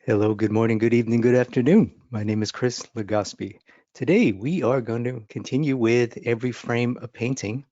Hello, good morning, good evening, good afternoon. My name is Chris Legaspi. Today we are going to continue with Every Frame a Painting.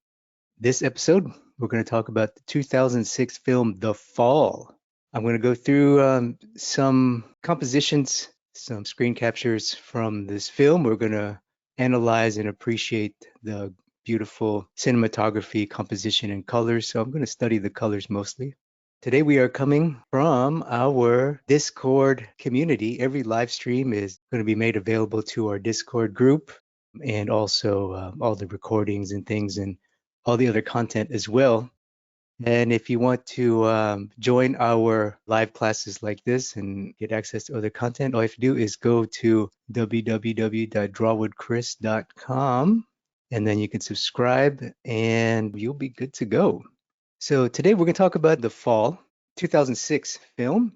This episode, we're going to talk about the 2006 film The Fall. I'm going to go through some compositions, some screen captures from this film. We're going to analyze and appreciate the beautiful cinematography, composition, and colors. So I'm going to study the colors mostly. Today we are coming from our Discord community. Every live stream is going to be made available to our Discord group and also all the recordings and things and all the other content as well. And if you want to join our live classes like this and get access to other content, all you have to do is go to www.drawwoodchris.com and then you can subscribe and you'll be good to go. So today we're going to talk about The Fall, 2006 film.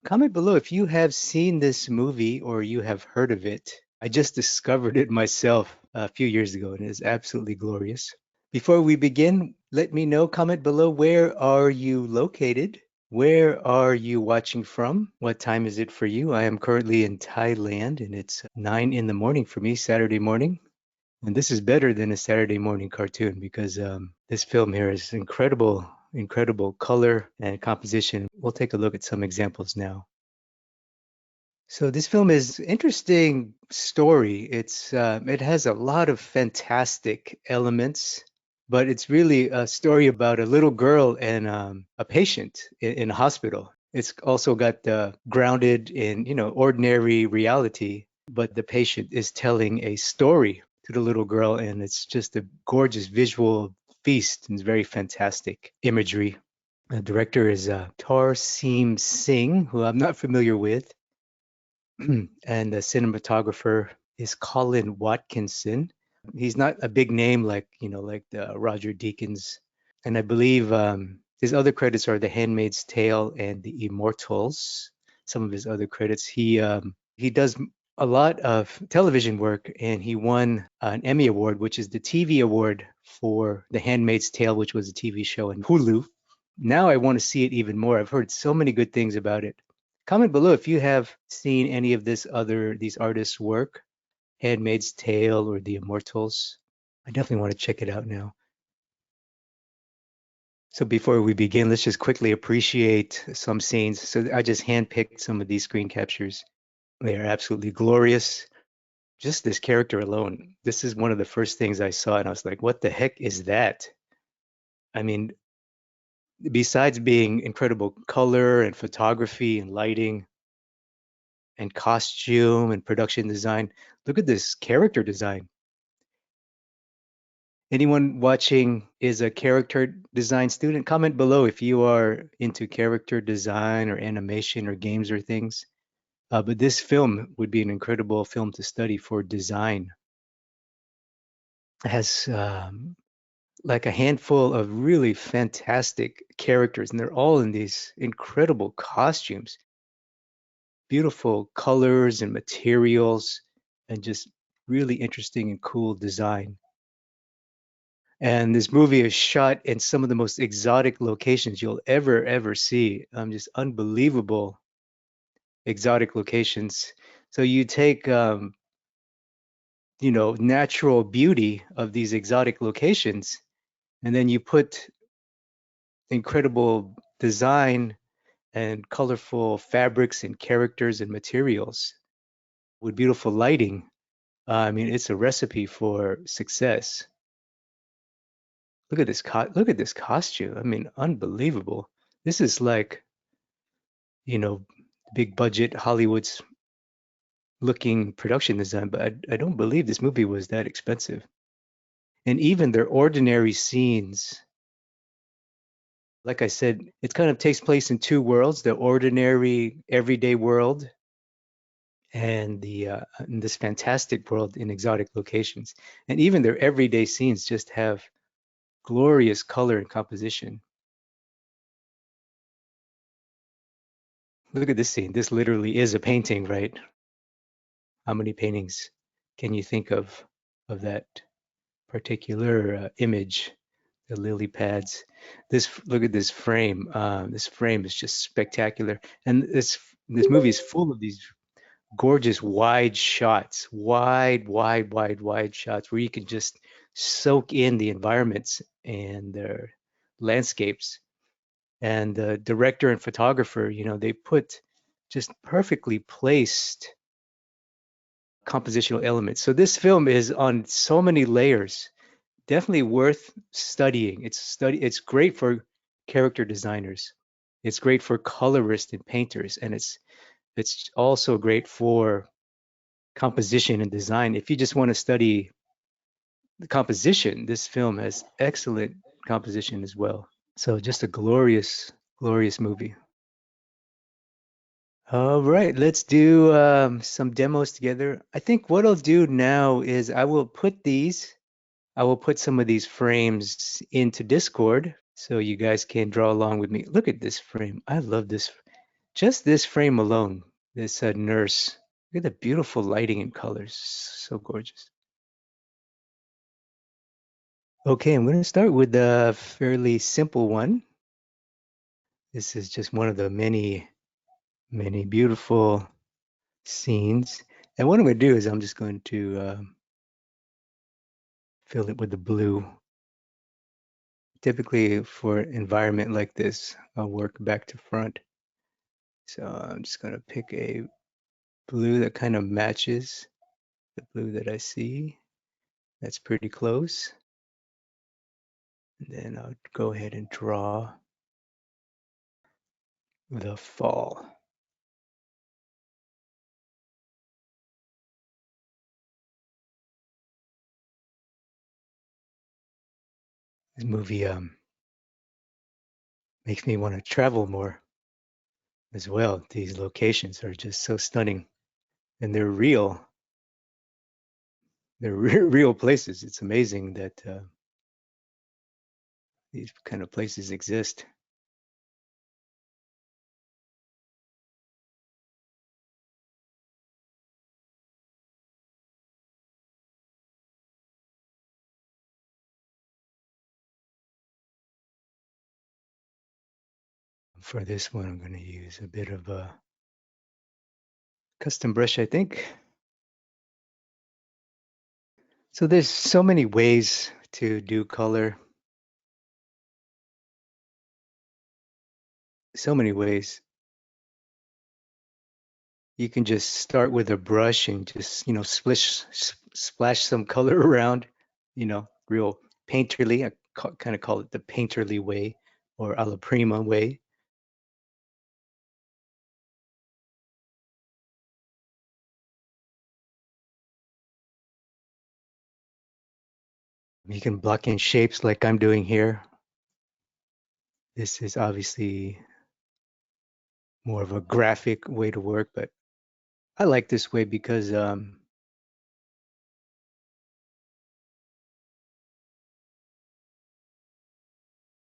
Comment below if you have seen this movie or you have heard of it. I just discovered it myself a few years ago and it is absolutely glorious. Before we begin, let me know, comment below, where are you located? Where are you watching from? What time is it for you? I am currently in Thailand and it's 9 in the morning for me, Saturday morning. And this is better than a Saturday morning cartoon because this film here is incredible, incredible color and composition. We'll take a look at some examples now. So this film is interesting story. It has a lot of fantastic elements, but it's really a story about a little girl and a patient in a hospital. It's also got grounded in ordinary reality, but the patient is telling a story to the little girl, and it's just a gorgeous visual feast and it's very fantastic imagery. The director is Tarseem Singh, who I'm not familiar with, and the cinematographer is Colin Watkinson. He's not a big name like like the Roger Deakins, and I believe his other credits are The Handmaid's Tale and The Immortals. Some of his other credits, he does a lot of television work, and he won an Emmy Award, which is the TV award for The Handmaid's Tale, which was a TV show in Hulu. Now I want to see it even more. I've heard so many good things about it. Comment below if you have seen any of these artists' work, Handmaid's Tale or The Immortals. I definitely want to check it out now. So before we begin, let's just quickly appreciate some scenes. So I just handpicked some of these screen captures. They are absolutely glorious. Just this character alone. This is one of the first things I saw, and I was like, what the heck is that? I mean, besides being incredible color and photography and lighting and costume and production design, look at this character design. Anyone watching is a character design student? Comment below if you are into character design or animation or games or things. But this film would be an incredible film to study for design. It has like a handful of really fantastic characters, and they're all in these incredible costumes, beautiful colors and materials, and just really interesting and cool design. And this movie is shot in some of the most exotic locations you'll ever see. Just unbelievable exotic locations. So you take, natural beauty of these exotic locations, and then you put incredible design and colorful fabrics and characters and materials with beautiful lighting. I mean, it's a recipe for success. Look at this costume. I mean, unbelievable. This is like, you know, big budget Hollywood's looking production design, but I don't believe this movie was that expensive. And even their ordinary scenes, like I said, it kind of takes place in two worlds, the ordinary everyday world and this fantastic world in exotic locations. And even their everyday scenes just have glorious color and composition. Look at this scene. This literally is a painting, right? How many paintings can you think of that particular image? The lily pads. Look at this frame. This frame is just spectacular. And This movie is full of these gorgeous wide shots, wide shots where you can just soak in the environments and their landscapes. And the director and photographer, they put just perfectly placed compositional elements. So this film is on so many layers. Definitely worth studying. It's great for character designers. It's great for colorists and painters, and it's also great for composition and design. If you just want to study the composition, this film has excellent composition as well. So just a glorious movie. All right, let's do some demos together. I think what I'll do now is I will put some of these frames into Discord so you guys can draw along with me. Look at this frame. I love this. Just this frame alone, this nurse. Look at the beautiful lighting and colors. So gorgeous. Okay, I'm going to start with a fairly simple one. This is just one of the many beautiful scenes. And what I'm going to do is I'm just going to fill it with the blue. Typically for an environment like this, I'll work back to front. So I'm just going to pick a blue that kind of matches the blue that I see. That's pretty close. And then I'll go ahead and draw the fall. This movie makes me want to travel more as well. These locations are just so stunning, and they're real. They're real places. It's amazing that these kind of places exist. For this one, I'm going to use a bit of a custom brush, I think. So there's so many ways to do color. So many ways. You can just start with a brush and just, splash some color around, real painterly. I kind of call it the painterly way or alla prima way. You can block in shapes like I'm doing here. This is obviously more of a graphic way to work, but I like this way because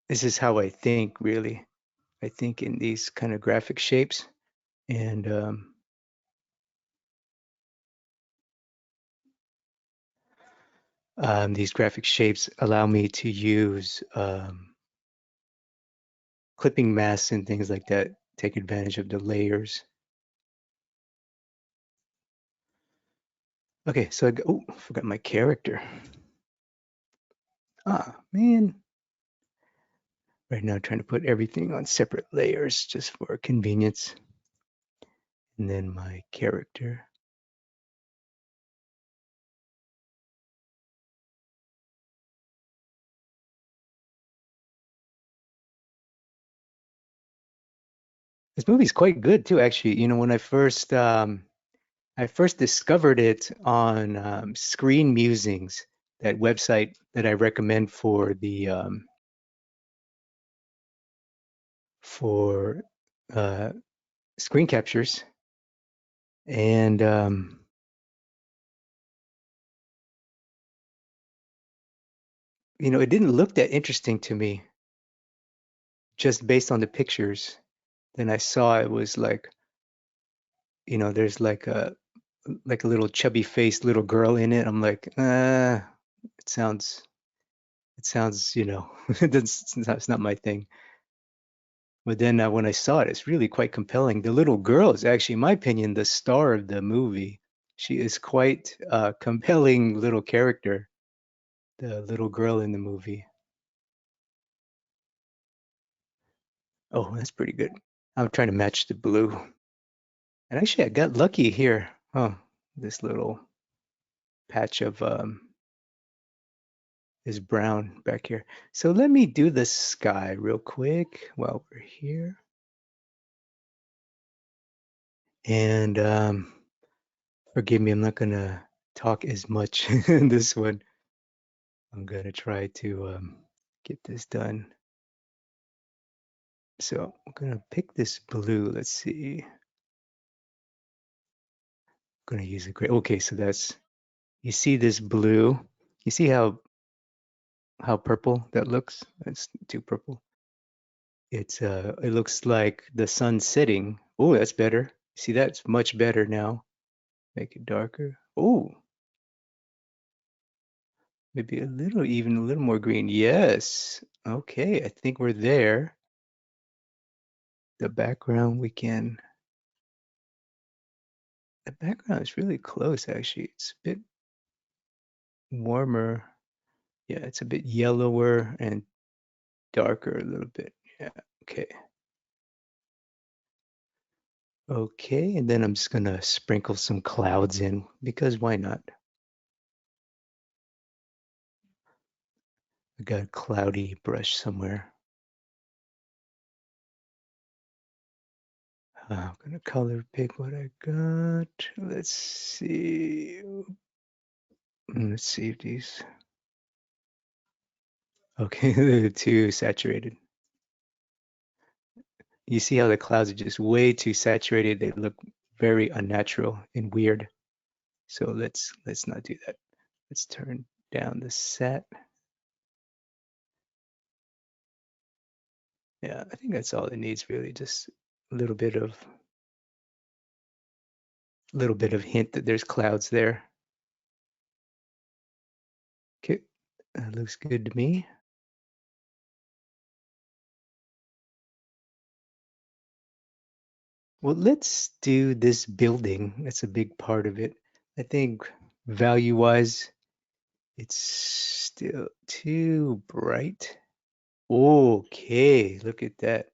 this is how I think, really. I think in these kind of graphic shapes. And these graphic shapes allow me to use clipping masks and things like that, take advantage of the layers. Okay, so I forgot my character. Ah, man. Right now, trying to put everything on separate layers just for convenience. And then my character. This movie's quite good too, actually. When I first discovered it on Screen Musings, that website that I recommend for the for uh, screen captures, and it didn't look that interesting to me just based on the pictures. Then I saw it was like, there's like a little chubby faced little girl in it. I'm like, it sounds, it's not my thing. But then when I saw it, it's really quite compelling. The little girl is actually, in my opinion, the star of the movie. She is quite a compelling little character, the little girl in the movie. Oh, that's pretty good. I'm trying to match the blue. And actually, I got lucky here. Oh, this little patch of is brown back here. So let me do the sky real quick while we're here. And forgive me, I'm not gonna talk as much in this one. I'm gonna try to get this done. So I'm gonna pick this blue. Let's see. I'm gonna use a gray. Okay, so that's, you see this blue. You see how purple that looks? That's too purple. It looks like the sun setting. Oh, that's better. See, that's much better now. Make it darker. Oh, maybe a little, even a little more green. Yes. Okay, I think we're there. The background we can, the background is really close actually. It's a bit warmer. Yeah, it's a bit yellower and darker a little bit. Yeah, okay. Okay, and then I'm just gonna sprinkle some clouds in because why not? I got a cloudy brush somewhere. I'm gonna color pick what I got. Let's see. Let's see if these. Okay, they're too saturated. You see how the clouds are just way too saturated. They look very unnatural and weird. So let's not do that. Let's turn down the set. Yeah, I think that's all it needs really. Just a little bit of hint that there's clouds there. Okay, that looks good to me. Well, let's do this building. That's a big part of it. I think value-wise, it's still too bright. Okay, look at that.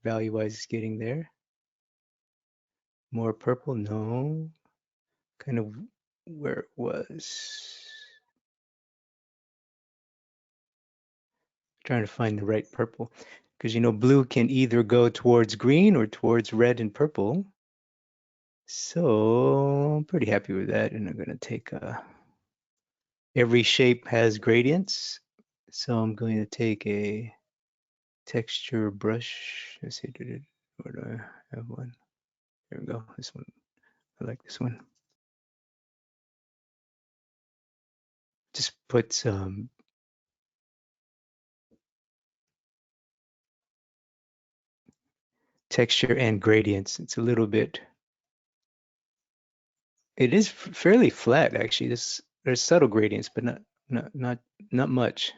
Value-wise, it's getting there. More purple? No. Kind of where it was. Trying to find the right purple. Because you know, blue can either go towards green or towards red and purple. So I'm pretty happy with that. And I'm going to take every shape has gradients. So I'm going to take a texture brush. Let's see, where do I have one? There we go. This one. I like this one. Just put some texture and gradients. It's a little bit, it is fairly flat actually. There's subtle gradients, but not much.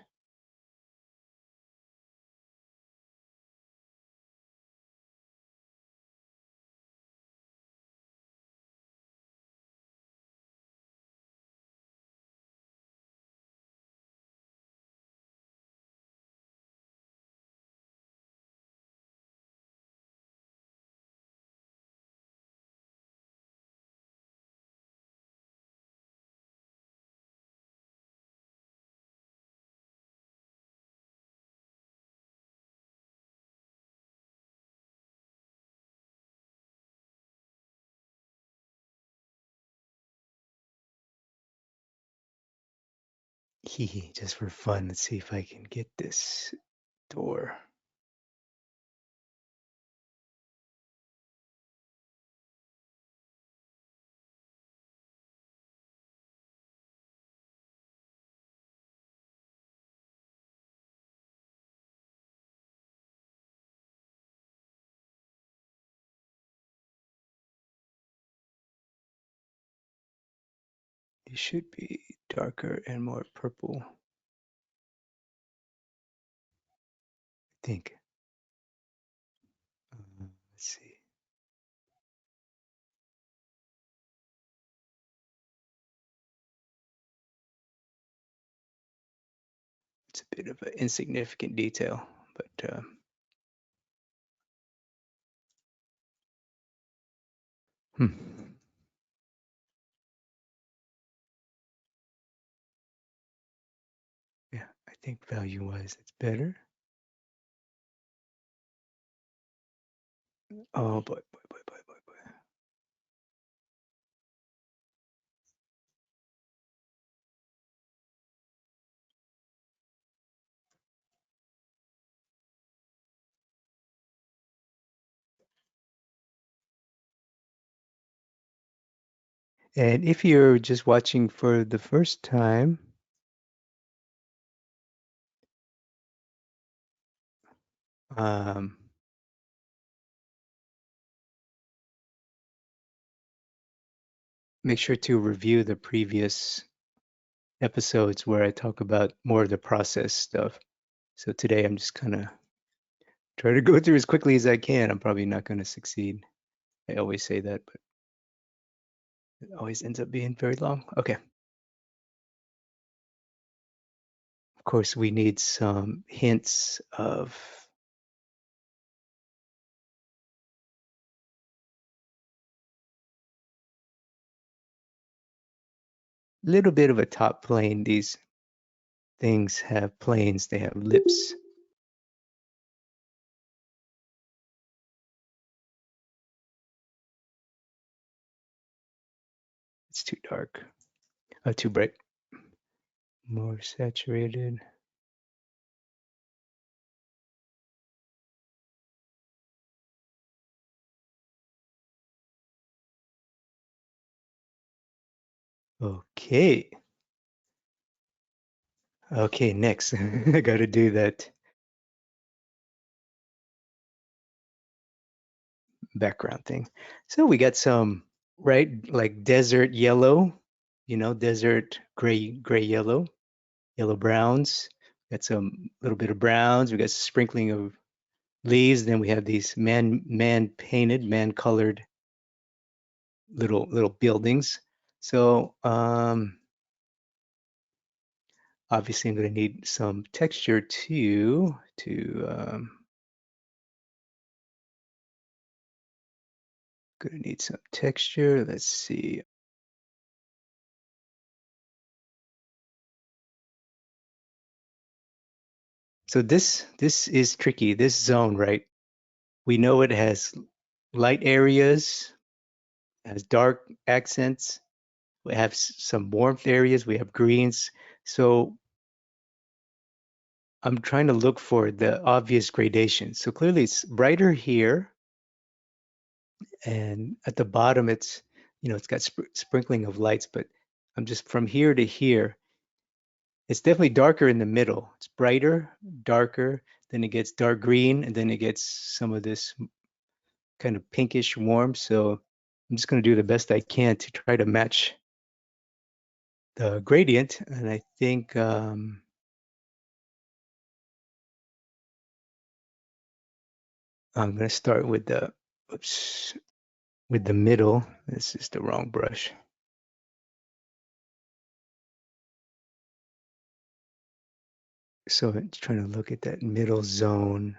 Just for fun, let's see if I can get this door. It should be darker and more purple, I think. It's a bit of an insignificant detail, but hmm. Yeah, I think value-wise it's better. Oh boy, boy, boy, boy, boy, boy. And if you're just watching for the first time, um, make sure to review the previous episodes where I talk about more of the process stuff. So today I'm just kind of trying to go through as quickly as I can. I'm probably not going to succeed. I always say that, but it always ends up being very long. Okay. Of course, we need some hints of a little bit of a top plane. These things have planes, they have lips. It's too dark, too bright, more saturated. Okay. Okay, next. I got to do that background thing. So we got some, right, like desert yellow, desert gray yellow, yellow browns. Got some little bit of browns. We got sprinkling of leaves. Then we have these man painted, man colored little buildings. So obviously I'm going to need some texture too to going to need some texture. Let's see. So this is tricky. This zone, right? We know it has light areas, has dark accents. We have some warmth areas. We have greens. So I'm trying to look for the obvious gradation. So clearly it's brighter here, and at the bottom it's got sprinkling of lights, but I'm just from here to here. It's definitely darker in the middle. It's brighter, darker, then it gets dark green, and then it gets some of this kind of pinkish warm. So I'm just going to do the best I can to try to match the gradient. And I think I'm going to start with with the middle. This is the wrong brush. So it's trying to look at that middle zone.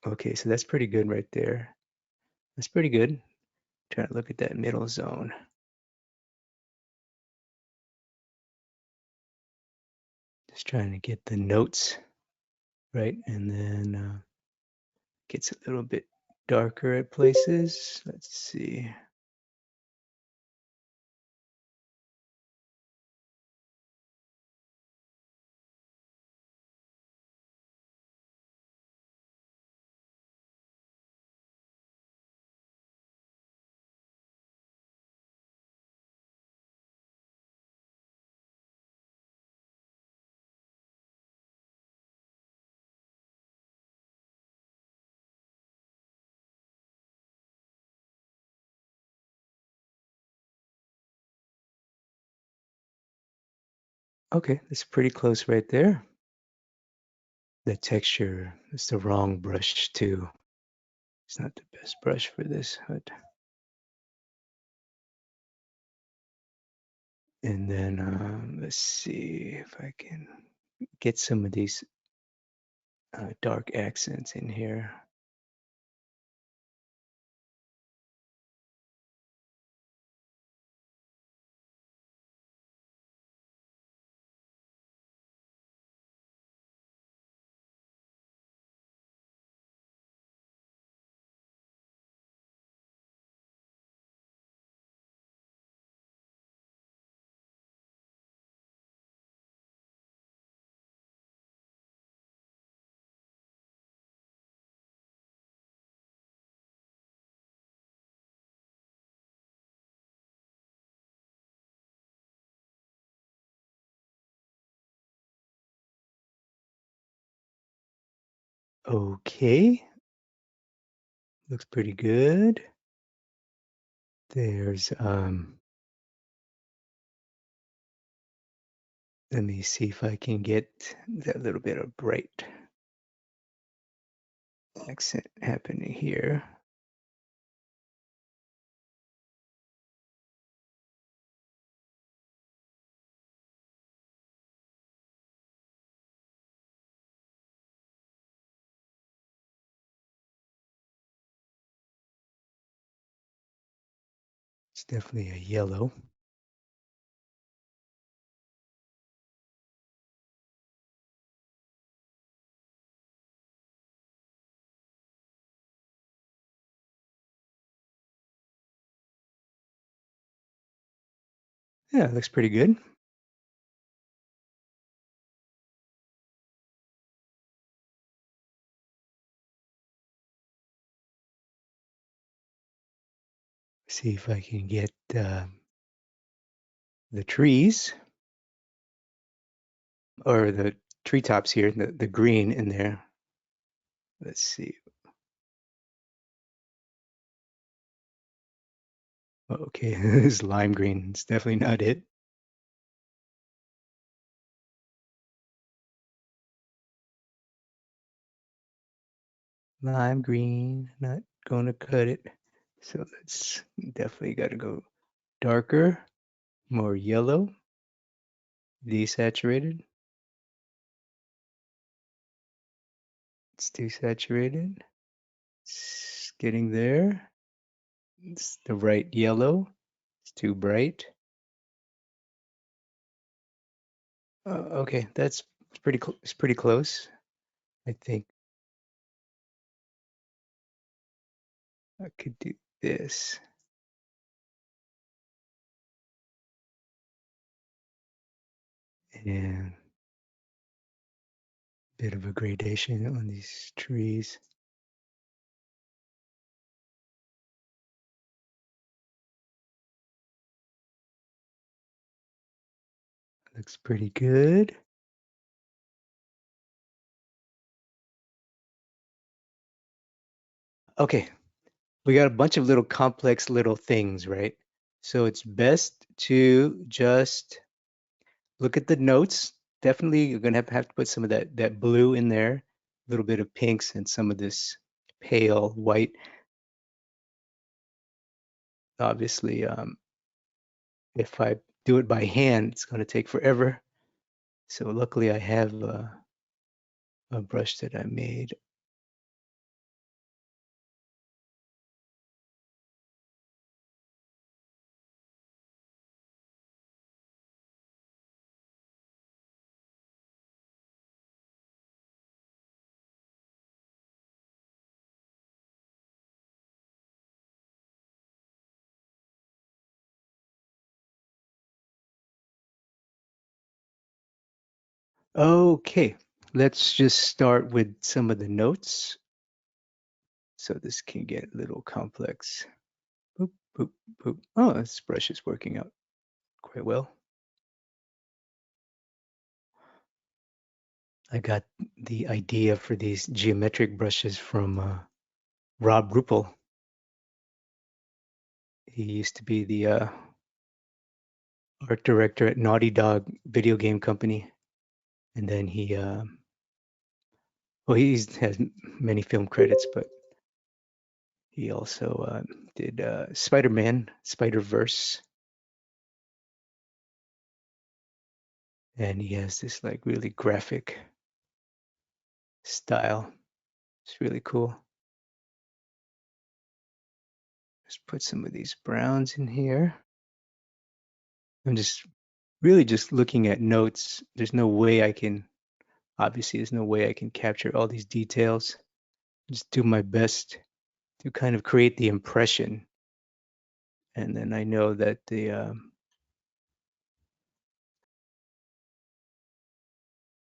Okay, so that's pretty good right there. That's pretty good. Trying to look at that middle zone. Just trying to get the notes right, and then gets a little bit darker at places. Let's see. Okay, that's pretty close right there. The texture is the wrong brush too. It's not the best brush for this, but and then let's see if I can get some of these dark accents in here. Okay, looks pretty good. There's let me see if I can get that little bit of bright accent happening here. It's definitely a yellow. Yeah, it looks pretty good. See if I can get the trees or the treetops here, the green in there. Let's see. Okay, this is lime green. It's definitely not it. Lime green, not gonna cut it. So let's definitely got to go darker, more yellow, desaturated. It's desaturated. It's getting there. It's the right yellow. It's too bright. Okay, that's it's pretty close. I think I could do this. And a bit of a gradation on these trees. Looks pretty good. Okay, we got a bunch of little complex little things, right? So it's best to just look at the notes. Definitely, you're gonna have to put some of that blue in there, a little bit of pinks, and some of this pale white. Obviously, if I do it by hand, it's gonna take forever. So luckily, I have a brush that I made. Okay, let's just start with some of the notes. So this can get a little complex. Boop, boop, boop. Oh, this brush is working out quite well. I got the idea for these geometric brushes from Rob Ruppel. He used to be the art director at Naughty Dog video game company. And then well, he has many film credits, but he also did Spider-Man, Spider-Verse. And he has this like really graphic style. It's really cool. Just put some of these browns in here. I'm just really just looking at notes. There's no way I can, obviously, there's no way I can capture all these details. Just do my best to kind of create the impression. And then I know that the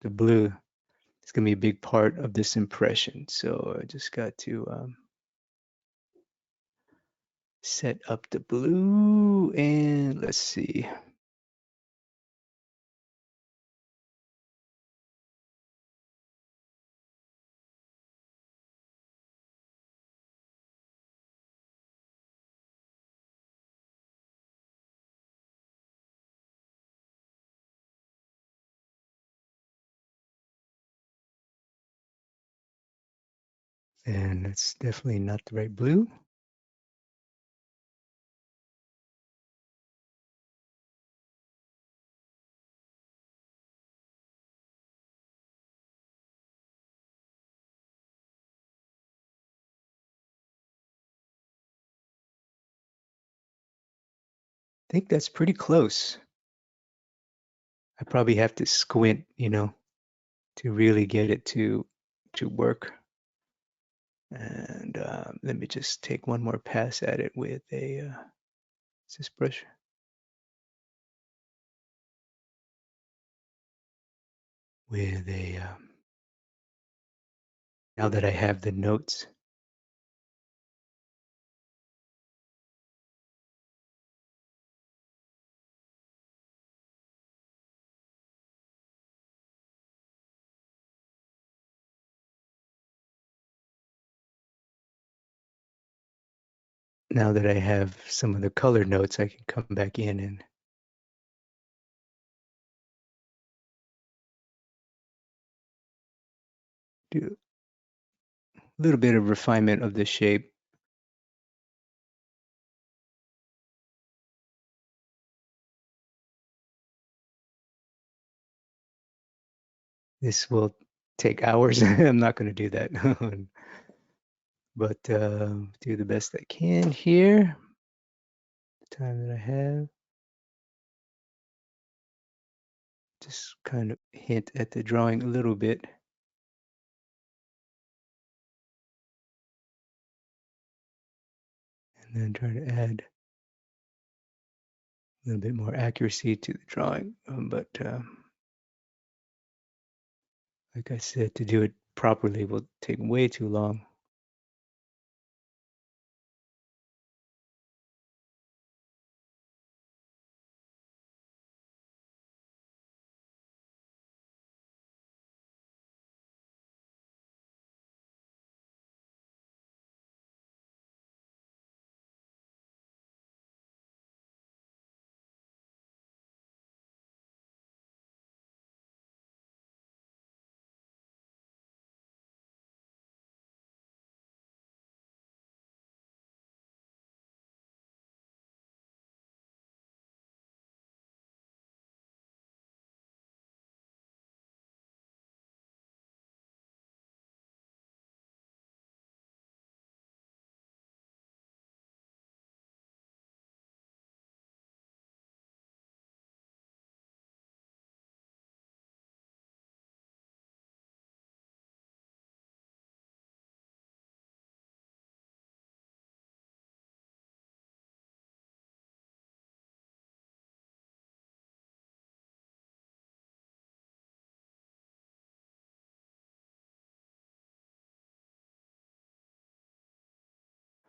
blue is going to be a big part of this impression. So I just got to set up the blue and let's see. And that's definitely not the right blue. I think that's pretty close. I probably have to squint, to really get it to work. And let me just take one more pass at it with a what's this brush? With a now that I have the notes. Now that I have some of the color notes, I can come back in and do a little bit of refinement of the shape. This will take hours. I'm not going to do that, but do the best I can here. The time that I have, just kind of hint at the drawing a little bit, and then try to add a little bit more accuracy to the drawing. But like I said, to do it properly will take way too long.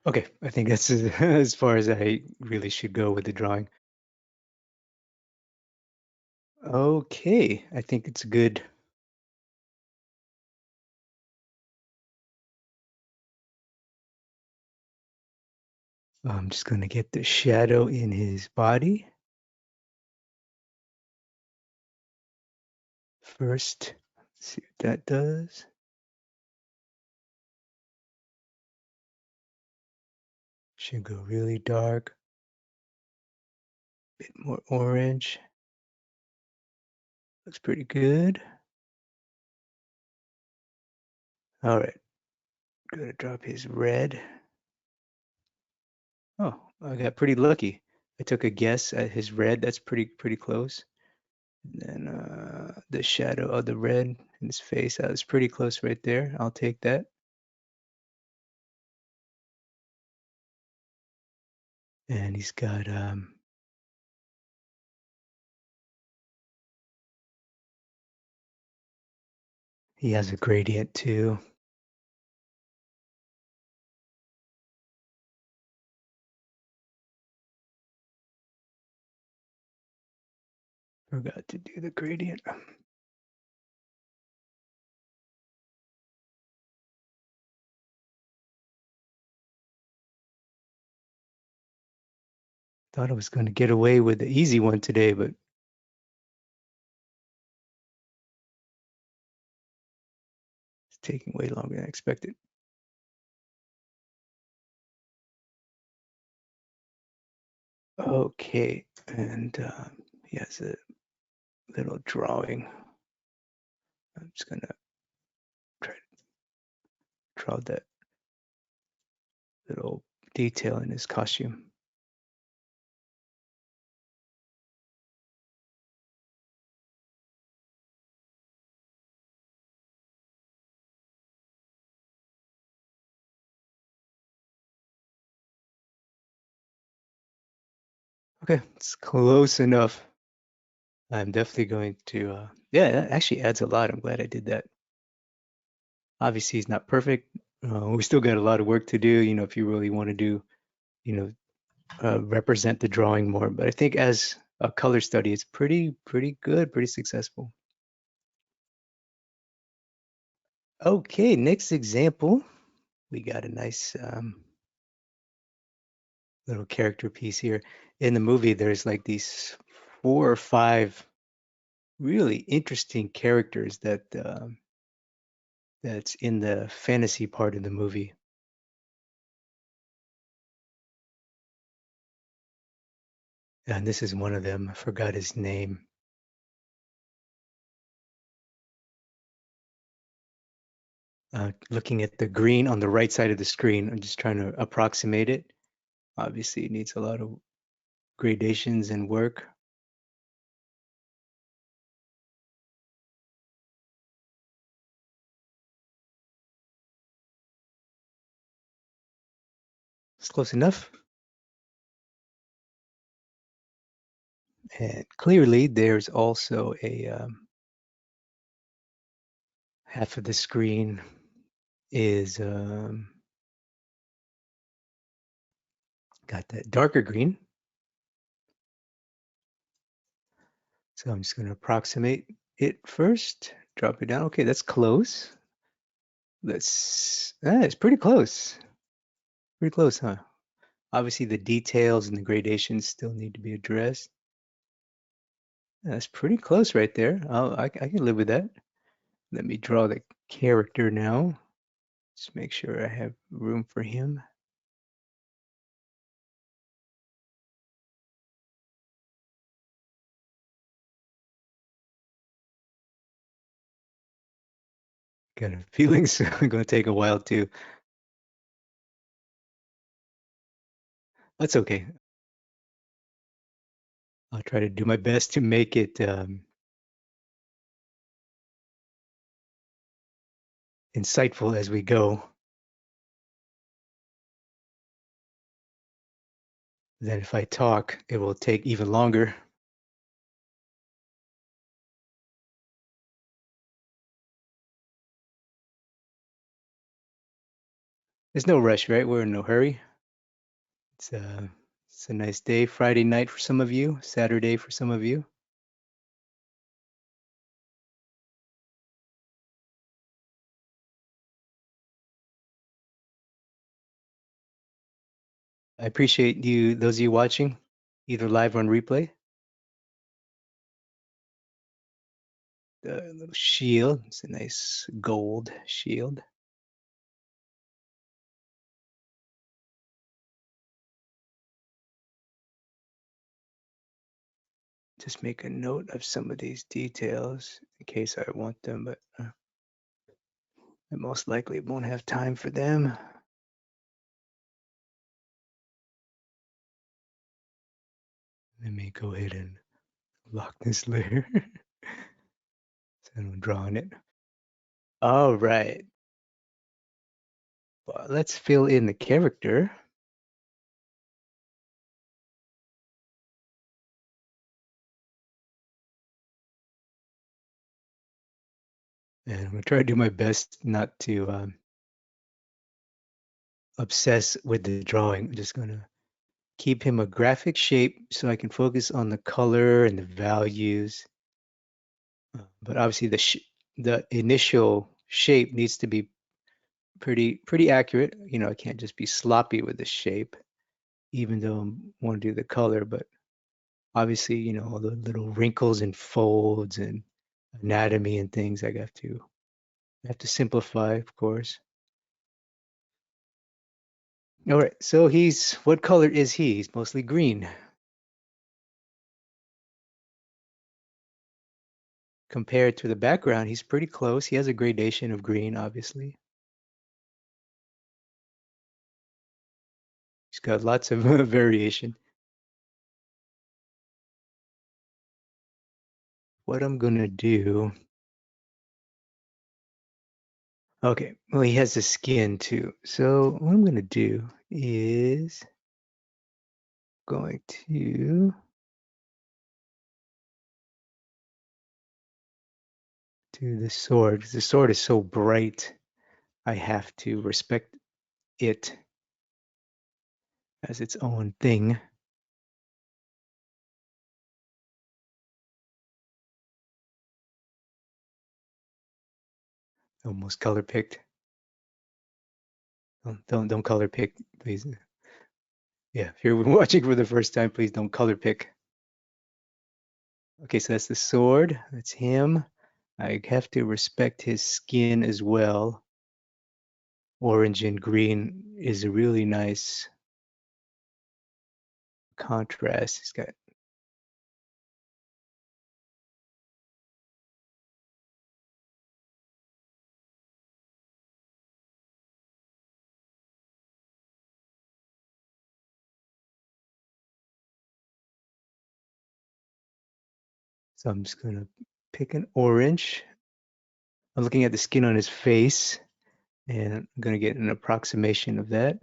Okay, I think that's as far as I really should go with the drawing. Okay, I think it's good. I'm just going to get the shadow in his body first. See what that does. Should go really dark, a bit more orange. Looks pretty good. All right, gonna drop his red. Oh, I got pretty lucky. I took a guess at his red. That's pretty close. And then the shadow of the red in his face. That was pretty close right there. I'll take that. And he's got he has a gradient too. Forgot to do the gradient. Thought I was going to get away with the easy one today, but it's taking way longer than I expected. Okay, and he has a little drawing. I'm just gonna try to draw that little detail in his costume. Okay, it's close enough. I'm definitely going to, yeah, that actually adds a lot. I'm glad I did that. Obviously, he's not perfect. We still got a lot of work to do, if you really want to do, you know, represent the drawing more. But I think as a color study, it's pretty good, pretty successful. Okay, next example. We got a nice little character piece here. In the movie, there's like these 4 or 5 really interesting characters that's in the fantasy part of the movie. And this is one of them. I forgot his name. Looking at the green on the right side of the screen, I'm just trying to approximate it. Obviously, it needs a lot of gradations and work. It's close enough. And clearly, there's also a half of the screen is got that darker green. So I'm just going to approximate it first. Drop it down. Okay, that's close. It's pretty close. Pretty close, huh? Obviously, the details and the gradations still need to be addressed. That's pretty close right there. I can live with that. Let me draw the character now. Just make sure I have room for him. Got a feeling it's going to take a while too. That's okay. I'll try to do my best to make it insightful as we go. Then if I talk, it will take even longer. There's no rush, right? We're in no hurry. It's a it's a nice day, Friday night for some of you, Saturday for some of you. I appreciate you, those of you watching, either live or on replay. The little shield, it's a nice gold shield. Just make a note of some of these details in case I want them, but I most likely won't have time for them. Let me go ahead and lock this layer. So I'm drawing it. All right. Well, let's fill in the character. And I'm going to try to do my best not to obsess with the drawing. I'm just going to keep him a graphic shape so I can focus on the color and the values. But obviously the initial shape needs to be pretty accurate. You know, I can't just be sloppy with the shape, even though I want to do the color. But obviously, you know, all the little wrinkles and folds and anatomy and things I have to simplify, of course. All right, so what color is he? He's mostly green. Compared to the background, he's pretty close. He has a gradation of green, obviously. He's got lots of variation. What I'm gonna do, okay, well, he has the skin too. So what I'm gonna do is going to do the sword. Because the sword is so bright, I have to respect it as its own thing. Almost color picked. Don't color pick, please. Yeah, if you're watching for the first time, please don't color pick. Okay, so that's the sword. That's him. I have to respect his skin as well. Orange and green is a really nice contrast. He's got so I'm just gonna pick an orange. I'm looking at the skin on his face, and I'm gonna get an approximation of that.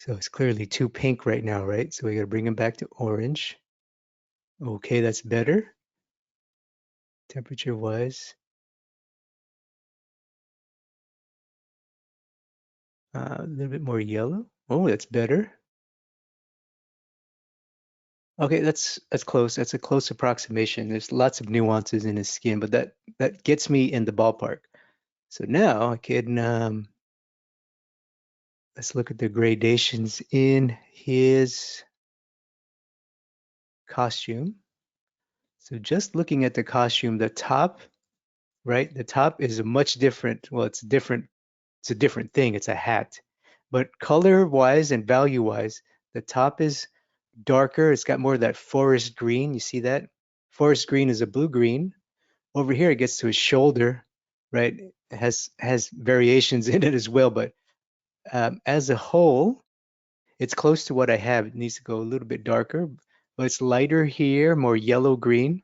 So it's clearly too pink right now, right? So we gotta bring him back to orange. Okay, that's better. Temperature wise. A little bit more yellow. Oh, that's better. Okay, that's close. That's a close approximation. There's lots of nuances in his skin, but that gets me in the ballpark. So now I can let's look at the gradations in his costume. So just looking at the costume, the top, right? The top is a much different, well, it's different, it's a different thing. It's a hat. But color-wise and value-wise, the top is darker. It's got more of that forest green. You see that? Forest green is a blue green. Over here, it gets to his shoulder, right? It has variations in it as well, but as a whole, it's close to what I have. It needs to go a little bit darker, but it's lighter here, more yellow green.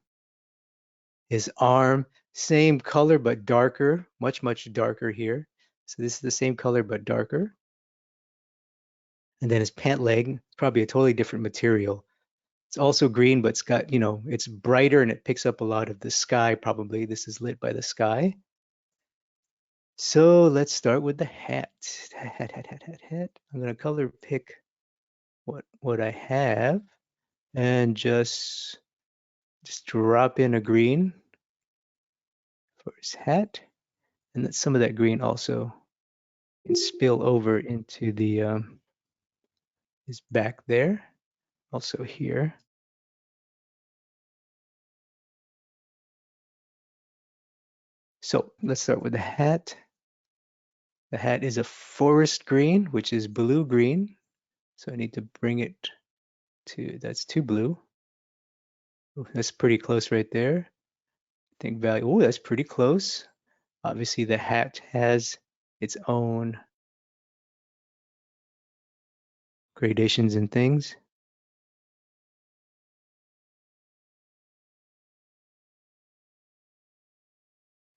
His arm, same color but darker, much darker here. So this is the same color but darker. And then his pant leg, probably a totally different material. It's also green, but it's got, you know, it's brighter and it picks up a lot of the sky, probably. This is lit by the sky. So let's start with the hat. Hat. I'm gonna color pick what I have and just drop in a green for his hat, and that some of that green also can spill over into the his back there, also here. So let's start with the hat. The hat is a forest green, which is blue green. So I need to bring it to, that's too blue. Ooh, that's pretty close right there. I think value. Oh, that's pretty close. Obviously, the hat has its own gradations and things.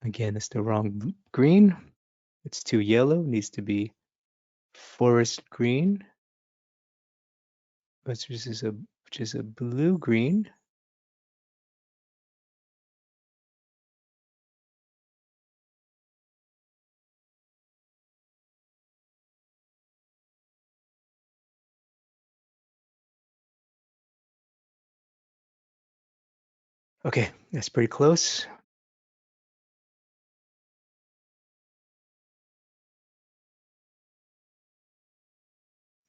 Again, it's the wrong green. It's too yellow. Needs to be forest green, which is a blue green. Okay, that's pretty close.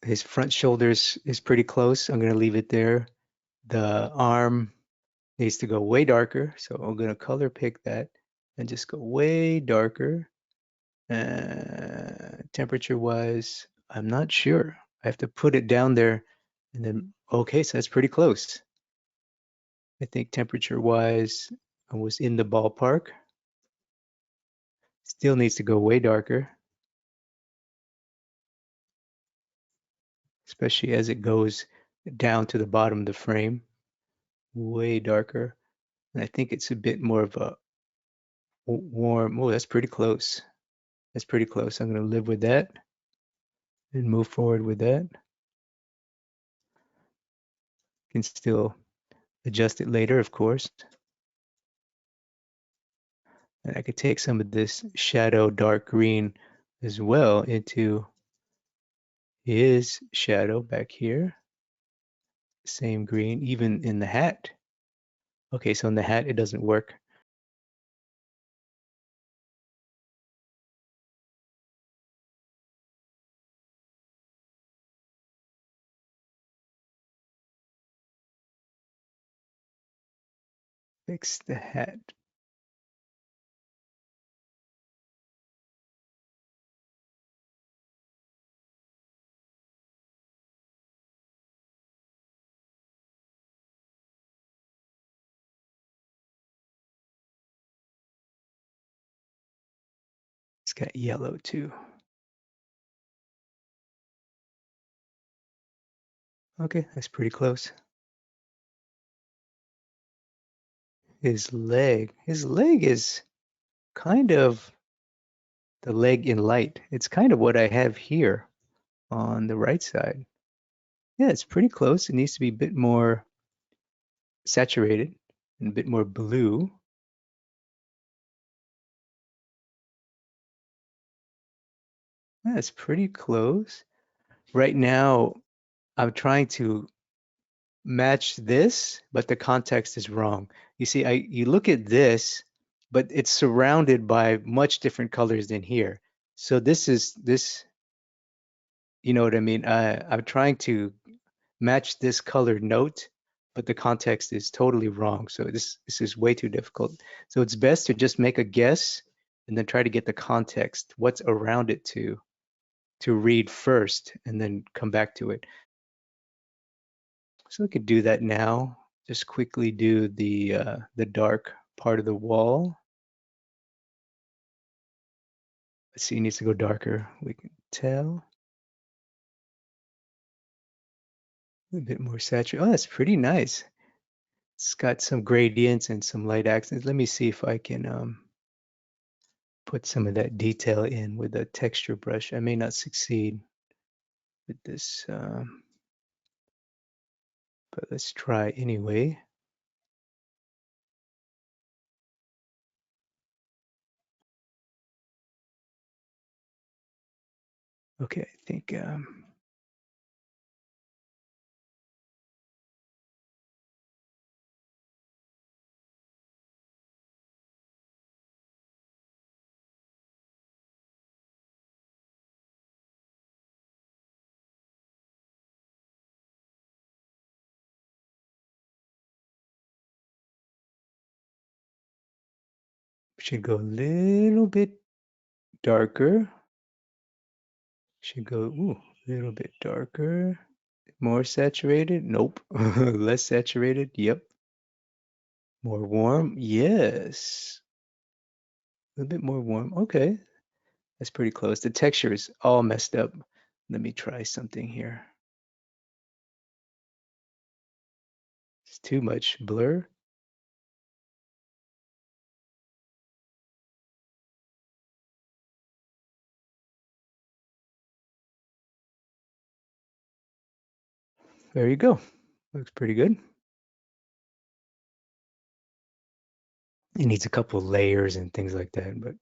His front shoulders is pretty close. I'm gonna leave it there. The arm needs to go way darker, so I'm gonna color pick that and just go way darker. Temperature wise, I'm not sure. I have to put it down there and then, okay, so that's pretty close. I think temperature wise, I was in the ballpark. Still needs to go way darker, especially as it goes down to the bottom of the frame, way darker. And I think it's a bit more of a warm. Oh, that's pretty close. That's pretty close. I'm going to live with that and move forward with that. Can still adjust it later, of course. And I could take some of this shadow dark green as well into his shadow back here. Same green, even in the hat. Okay, so in the hat, it doesn't work. Fix the hat. It's got yellow too. Okay, that's pretty close. His leg is kind of the leg in light. It's kind of what I have here on the right side. Yeah, it's pretty close. It needs to be a bit more saturated and a bit more blue. Yeah, it's pretty close. Right now, I'm trying to match this, but the context is wrong. You see, you look at this, but it's surrounded by much different colors than here. So this, you know what I mean? I'm trying to match this color note, but the context is totally wrong. So this is way too difficult. So it's best to just make a guess and then try to get the context, what's around it to read first and then come back to it. So we could do that now. Just quickly do the dark part of the wall. Let's see, it needs to go darker. We can tell. A bit more saturated. Oh, that's pretty nice. It's got some gradients and some light accents. Let me see if I can put some of that detail in with a texture brush. I may not succeed with this, but let's try anyway. Okay, I think should go a little bit darker. Should go a little bit darker. More saturated? Nope. Less saturated? Yep. More warm? Yes. A little bit more warm. Okay. That's pretty close. The texture is all messed up. Let me try something here. It's too much blur. There you go. Looks pretty good. It needs a couple layers and things like that, but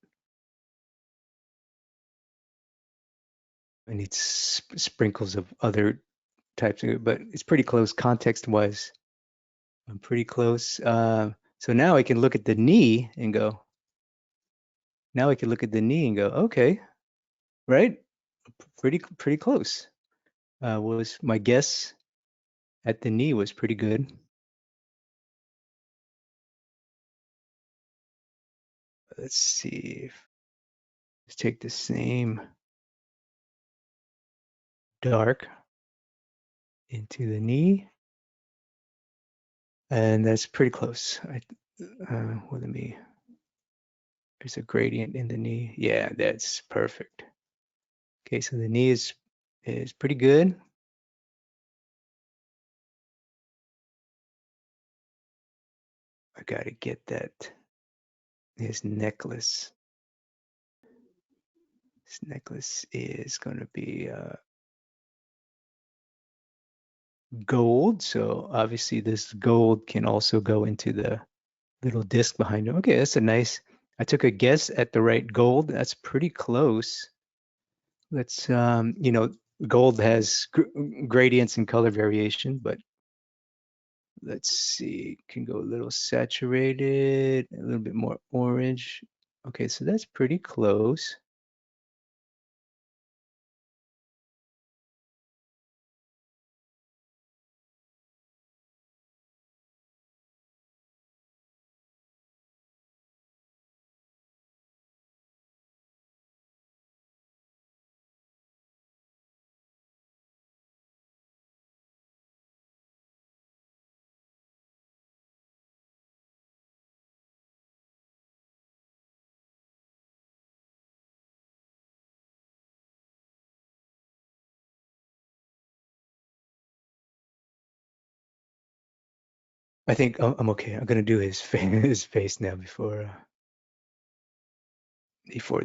it needs sprinkles of other types of it, but it's pretty close context wise. I'm pretty close. So now I can look at the knee and go, now I can look at the knee and go, okay, right? Pretty close. Was my guess at the knee was pretty good. Let's see. Let's take the same dark into the knee, and that's pretty close. Well, let me. There's a gradient in the knee. Yeah, that's perfect. Okay, so the knee is pretty good. I gotta get that. His necklace. His necklace is gonna be gold. So obviously this gold can also go into the little disc behind him. Okay, that's a nice. I took a guess at the right gold. That's pretty close. Let's gold has gradients and color variation, but let's see, can go a little saturated, a little bit more orange. Okay, so that's pretty close. I think I'm okay. I'm gonna do his his face now before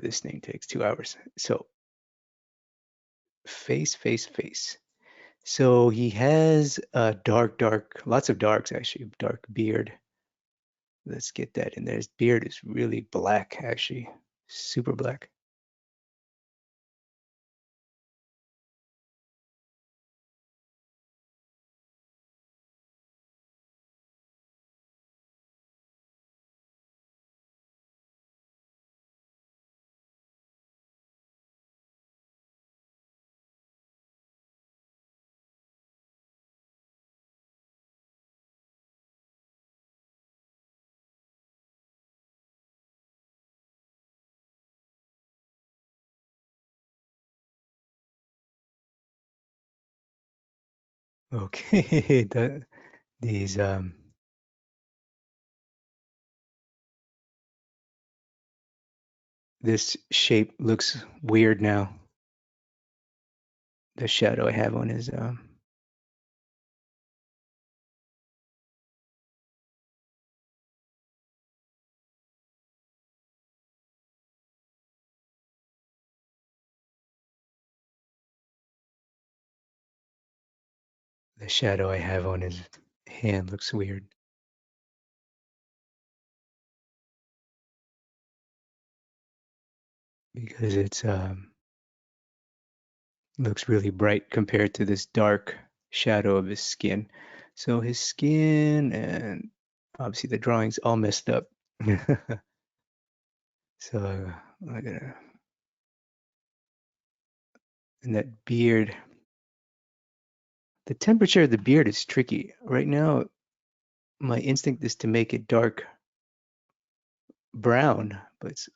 this thing takes 2 hours. So face. So he has a dark, lots of darks actually, dark beard. Let's get that in there. His beard is really black, actually, super black. Okay, these this shape looks weird now. The shadow I have on his the shadow I have on his hand looks weird because it's looks really bright compared to this dark shadow of his skin. So his skin and obviously the drawing's all messed up. So I gotta, and that beard, the temperature of the beard is tricky. Right now, my instinct is to make it dark brown, but it's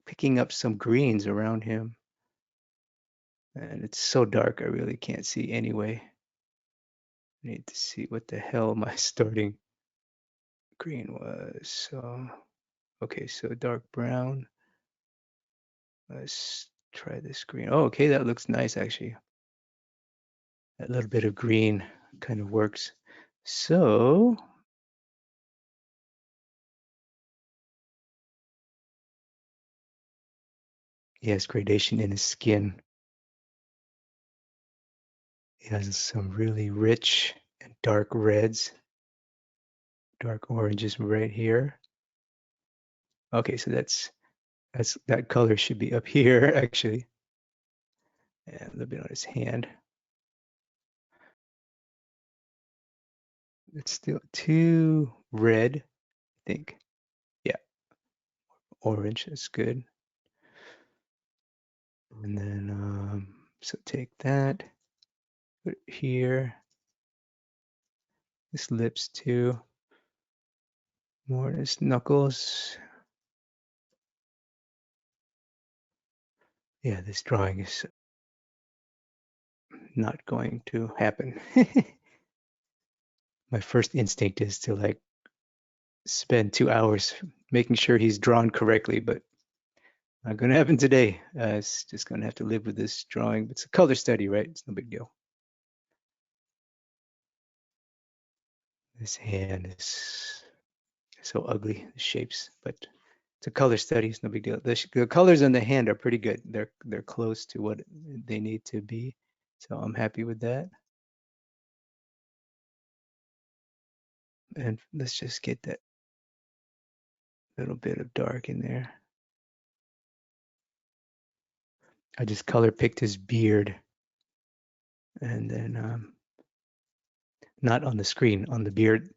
picking up some greens around him. And it's so dark, I really can't see anyway. I need to see what the hell am I starting green was. Okay, so dark brown. Let's try this green. Oh, okay, that looks nice actually. That little bit of green kind of works. So, he has gradation in his skin. He has some really rich and dark reds, dark oranges right here. Okay, so that color should be up here actually. And a little bit on his hand. It's still too red, I think. Yeah, orange is good. And then, so take that, put it here. His lips too. More on his knuckles. Yeah, this drawing is not going to happen. My first instinct is to like spend 2 hours making sure he's drawn correctly, but not going to happen today. It's just going to have to live with this drawing. It's a color study, right? It's no big deal. This hand is so ugly, the shapes, but it's a color study. It's no big deal. The colors on the hand are pretty good. They're close to what they need to be, so I'm happy with that. And let's just get that little bit of dark in there. I just color picked his beard, and then not on the screen, on the beard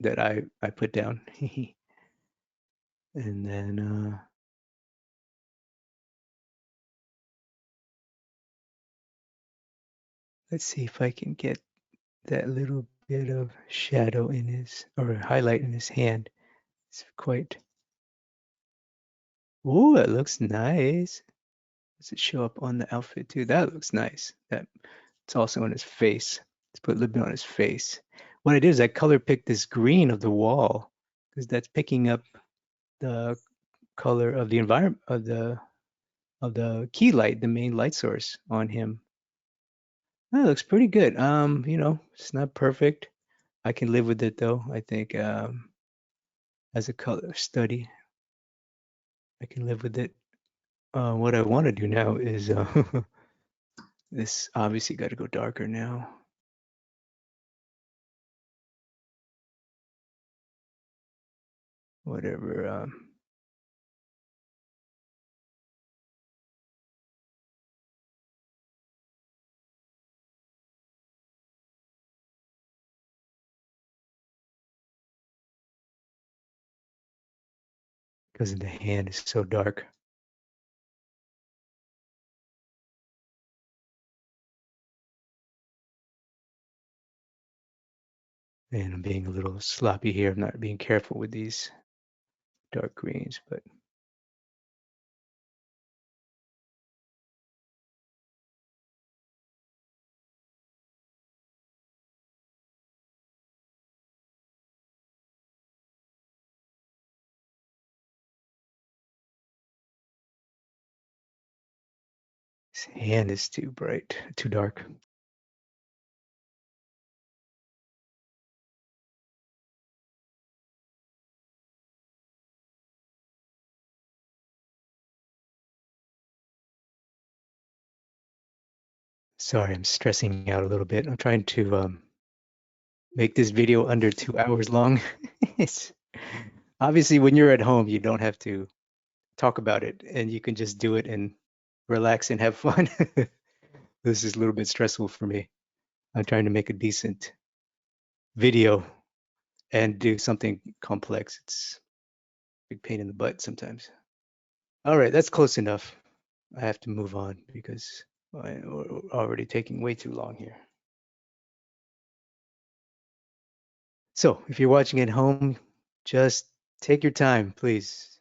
that I put down. And then let's see if I can get that little bit of shadow in his, or highlight in his hand. It's quite, oh, that looks nice. Does it show up on the outfit too? That looks nice. That it's also on his face. Let's put a little bit on his face. What I did is I color picked this green of the wall because that's picking up the color of the environment of the key light, the main light source on him. That looks pretty good. It's not perfect. I can live with it though. I think as a color study, I can live with it. What I want to do now is this obviously got to go darker now. Whatever. Because the hand is so dark. And I'm being a little sloppy here. I'm not being careful with these dark greens, but his hand is too bright, too dark. Sorry, I'm stressing out a little bit. I'm trying to make this video under 2 hours long. It's obviously when you're at home, you don't have to talk about it and you can just do it and relax and have fun. This is a little bit stressful for me. I'm trying to make a decent video and do something complex. It's a big pain in the butt sometimes. All right, that's close enough. I have to move on because we're already taking way too long here. So if you're watching at home, just take your time, please.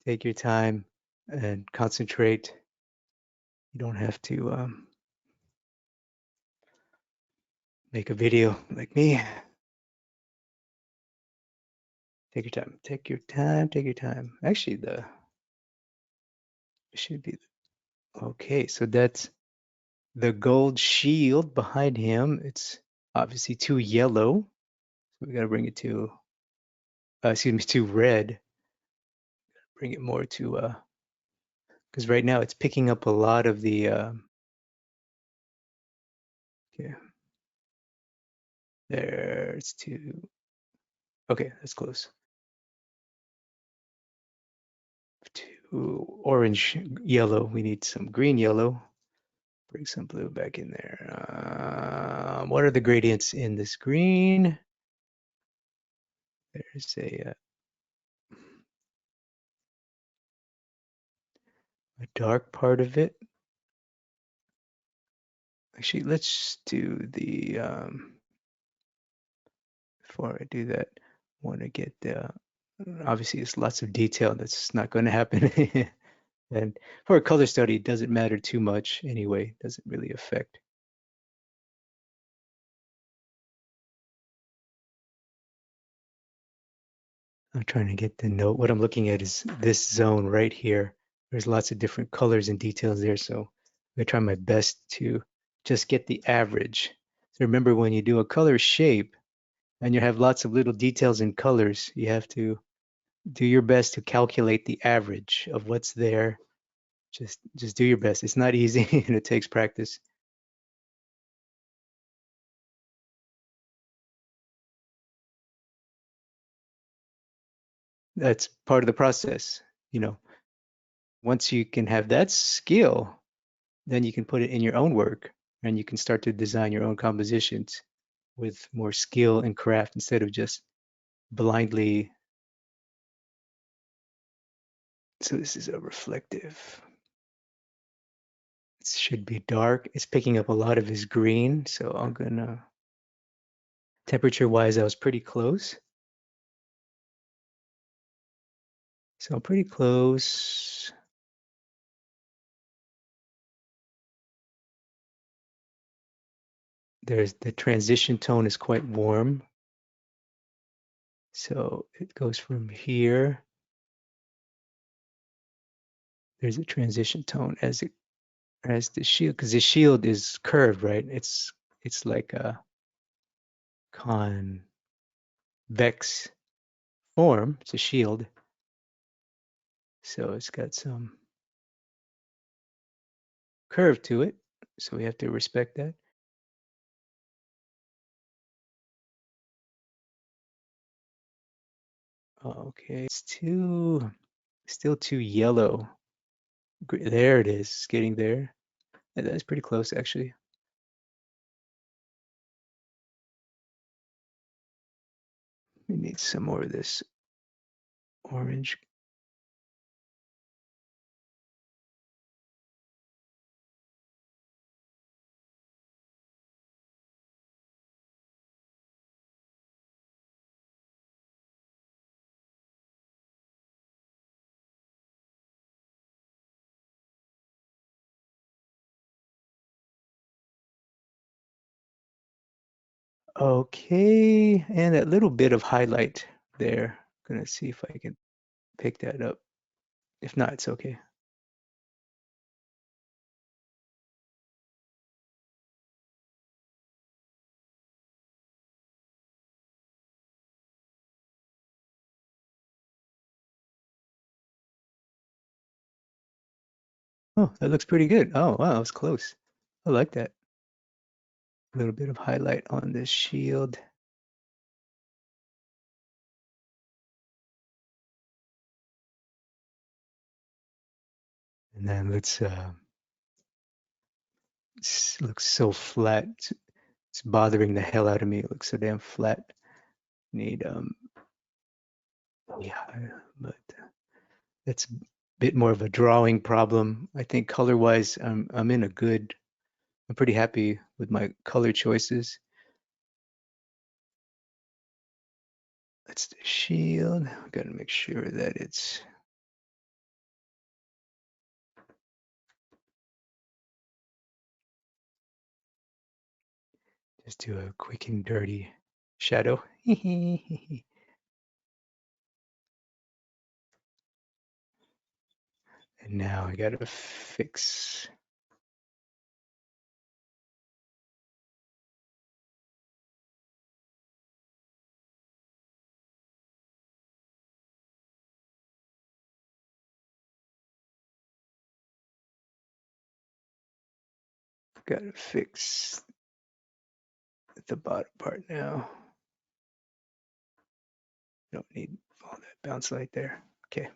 Take your time and concentrate. You don't have to make a video like me. Take your time. Take your time. Take your time. Actually, the it should be okay. So that's the gold shield behind him. It's obviously too yellow. So we got to bring it to, excuse me, too red. Bring it more to, because right now it's picking up a lot of the, okay, there, it's too, okay, that's close. Too orange, yellow. We need some green yellow. Bring some blue back in there. What are the gradients in this green? There's a dark part of it. Actually, let's do the, before I do that, I want to get the, obviously it's lots of detail that's not going to happen. And for a color study, it doesn't matter too much anyway, it doesn't really affect. I'm trying to get the note. What I'm looking at is this zone right here. There's lots of different colors and details there, so I'm gonna try my best to just get the average. So remember, when you do a color shape and you have lots of little details and colors, you have to do your best to calculate the average of what's there. Just do your best. It's not easy and it takes practice. That's part of the process. You know, once you can have that skill, then you can put it in your own work and you can start to design your own compositions with more skill and craft instead of just blindly. So this is a reflective. It should be dark. It's picking up a lot of his green. So I'm gonna, temperature wise, I was pretty close. So I'm pretty close. There's the transition tone is quite warm. So it goes from here. There's a transition tone as the shield, because the shield is curved, right? It's like a convex form. It's a shield, so it's got some curve to it. So we have to respect that. Okay, it's still too yellow. There it is, it's getting there. That's pretty close, actually. We need some more of this orange. Okay, and that little bit of highlight there. Gonna see if I can pick that up. If not, it's okay. Oh, that looks pretty good. Oh, wow, that was close. I like that. A little bit of highlight on this shield. And then looks so flat. It's bothering the hell out of me. It looks so damn flat. Need yeah, but that's a bit more of a drawing problem. I think color-wise, I'm in a good. I'm pretty happy with my color choices. That's the shield. Got to make sure that it's just do a quick and dirty shadow. And now I gotta fix. Gotta fix the bottom part now. Don't need all that bounce light there. Okay.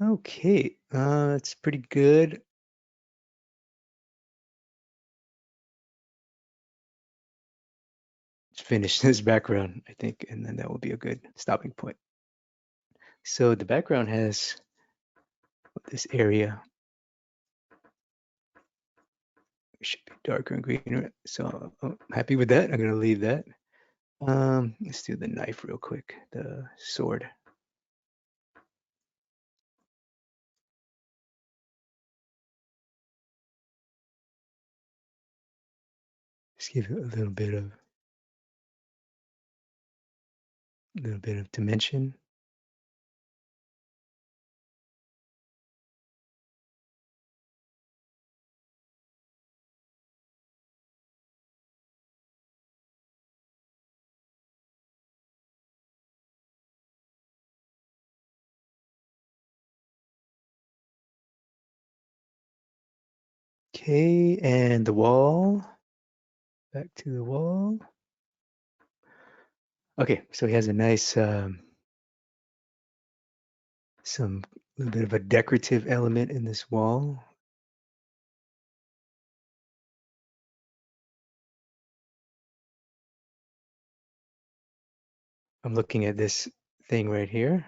Okay. It's pretty good. Let's finish this background, I think, and then that will be a good stopping point. So the background has this area. It should be darker and greener. So I'm happy with that. I'm gonna leave that. Let's do the knife real quick, the sword. Just give it a little bit of dimension. Okay, and the wall. Back to the wall. Okay, so he has a nice, some little bit of a decorative element in this wall. I'm looking at this thing right here.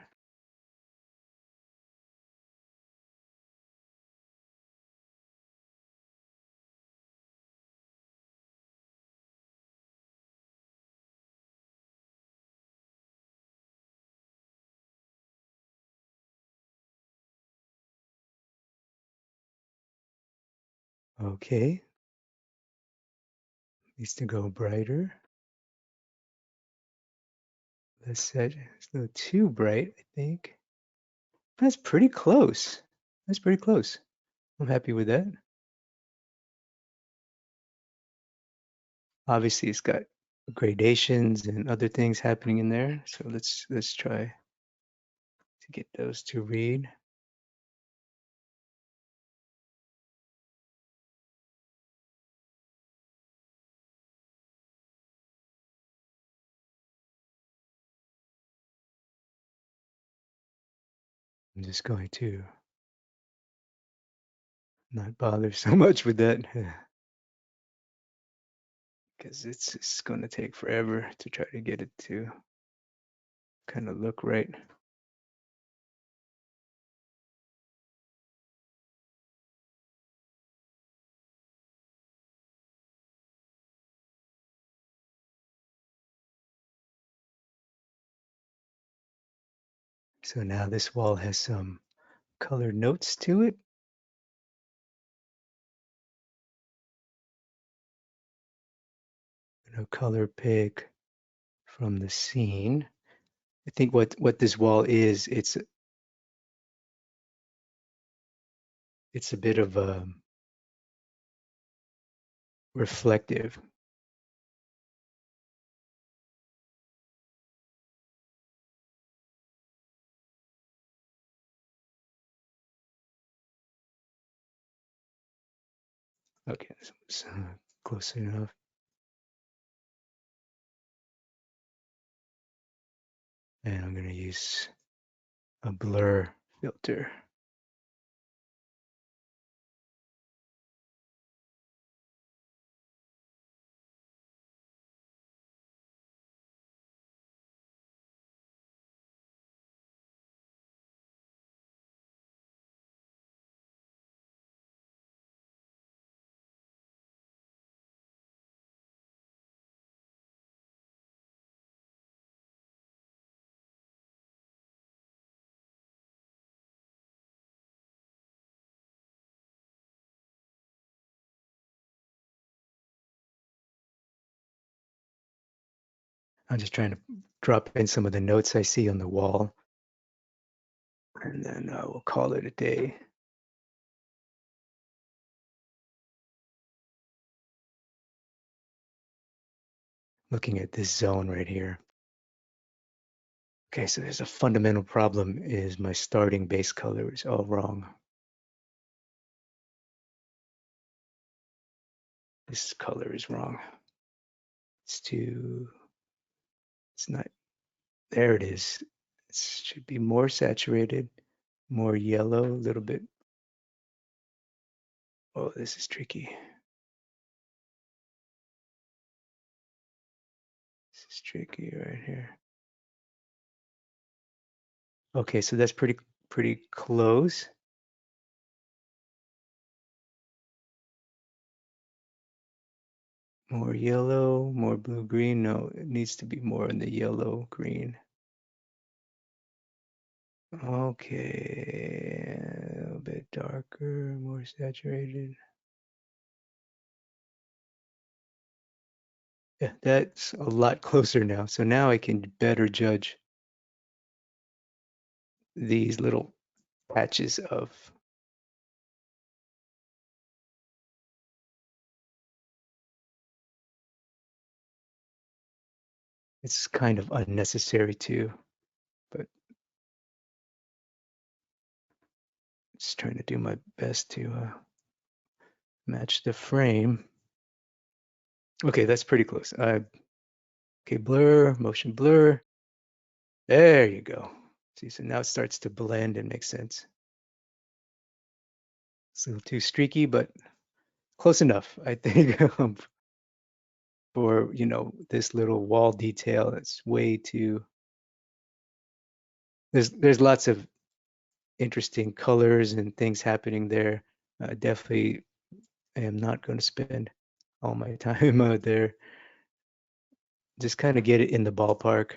Okay, needs to go brighter. Let's set it's a little too bright, I think. That's pretty close. That's pretty close. I'm happy with that. Obviously, it's got gradations and other things happening in there. So let's try to get those to read. I'm just going to not bother so much with that because it's going to take forever to try to get it to kind of look right. So now this wall has some colored notes to it. A color pick from the scene. I think what this wall is, it's a bit of a reflective. Okay, so close enough. And I'm going to use a blur filter. I'm just trying to drop in some of the notes I see on the wall, and then we'll call it a day. Looking at this zone right here. Okay, so there's a fundamental problem is my starting base color is all wrong. This color is wrong. It's not, there it is. It should be more saturated, more yellow, a little bit. Oh, this is tricky. This is tricky right here. Okay, so that's pretty close. More yellow, more blue green. No, it needs to be more in the yellow green. Okay, a little bit darker, more saturated. Yeah, that's a lot closer now. So now I can better judge these little patches of. It's kind of unnecessary too, but just trying to do my best to match the frame. Okay, that's pretty close. Okay, blur, motion blur. There you go. See, so now it starts to blend and make sense. It's a little too streaky, but close enough, I think, for, this little wall detail. It's way too, there's lots of interesting colors and things happening there. Definitely am not going to spend all my time there. Just kind of get it in the ballpark.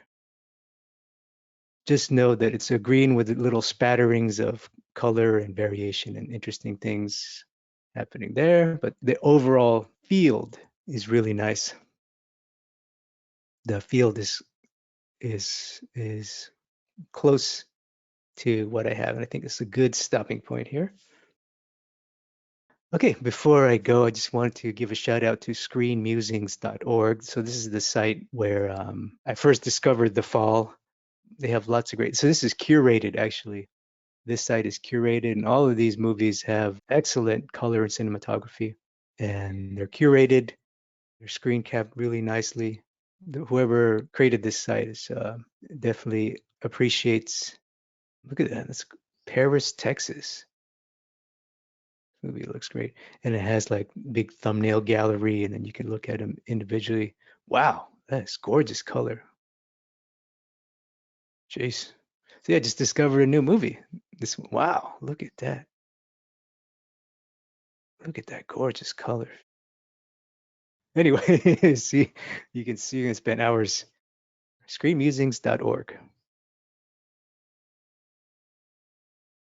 Just know that it's a green with little spatterings of color and variation and interesting things happening there. But the overall field is really nice. The field is close to what I have, and I think it's a good stopping point here. Okay, before I go, I just wanted to give a shout out to screenmusings.org. So this is the site where I first discovered the fall. They have lots of great, so this is curated actually. This site is curated, and all of these movies have excellent color and cinematography, and they're curated, they're screen capped really nicely. Whoever created this site is definitely appreciates. Look at that, that's Paris, Texas. Movie looks great, and it has like big thumbnail gallery, and then you can look at them individually. Wow, that is gorgeous color. Jeez. So yeah, just discovered a new movie. Wow, look at that. Look at that gorgeous color. Anyway, see, you can spend hours. Screenmusings.org.